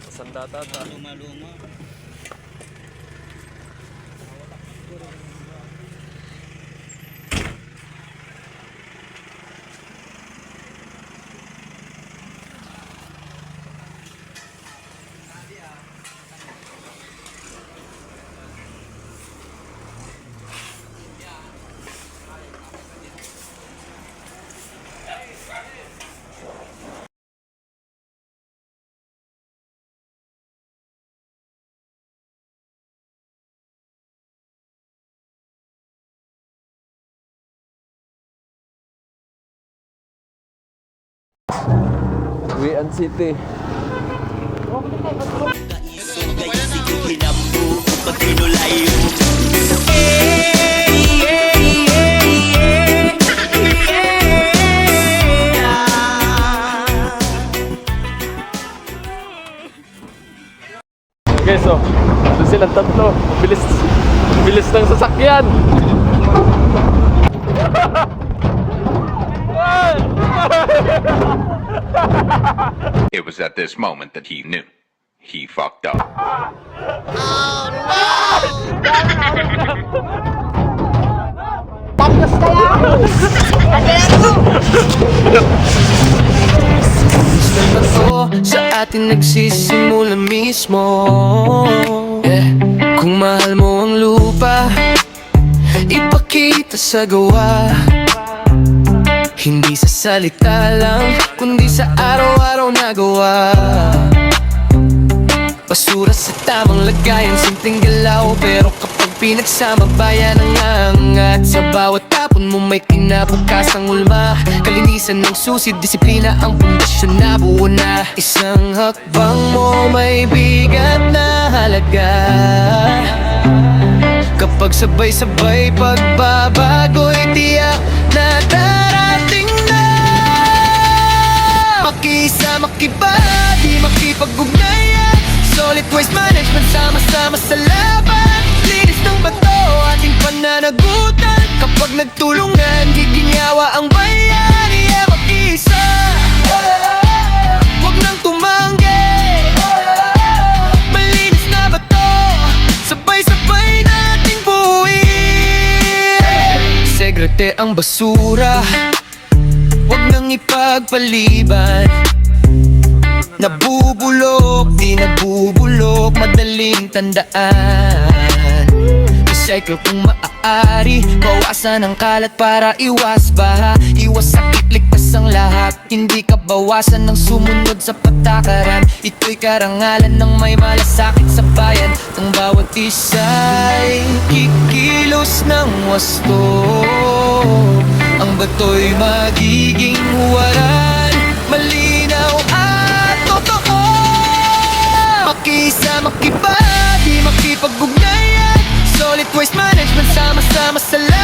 Sandata ta. Luma-luma. Wian City. Okay, so doon silang tatlo. Bilis, bilis ng sasakyan. It was at this moment that he knew. He fucked up. Sa atin nagsisimula mismo, yeah. Kung mahal mo ang lupa, ipakita sa gawa. Hindi sa salita lang, kundi sa araw-araw na gawa. Basura sa tamang lagayan, simpleng galaw, pero kapag pinagsama bayan ang angat. Sa bawat tapon mo may kinabukasang ulma. Kalinisan ng susi, disiplina ang pundasyon na buo na. Isang hakbang mo may bigat na halaga. Kapag sabay-sabay pagbabago'y tiyak na darating na. Makisa, makibadi, makipag-ugnayan. Solid waste management, sama-sama sa laban. Linis ng bato, ating pananagutan. Kapag nagtulungan, giginyawa ang bayan. Yeah, mag-isa, huwag nang tumanggi. Malinis na bato, sabay-sabay nating buuin. Segrete ang basura, huwag nang ipagpaliban. Nabubulok, di nabubulok, madaling tandaan. Recycle kung maaari, bawasan ang kalat para iwas baha. Iwas sakit, ligtas ang lahat, hindi ka bawasan ng sumunod sa patakaran. Ito'y karangalan ng may malasakit sa bayan. Ang bawat isa'y kikilos ng wasto. Ang bato'y magiging huwaran, malinaw at totoo. Makisa, makibadi, makipag-ugnayan. Solid waste management, sama-sama sa lahat.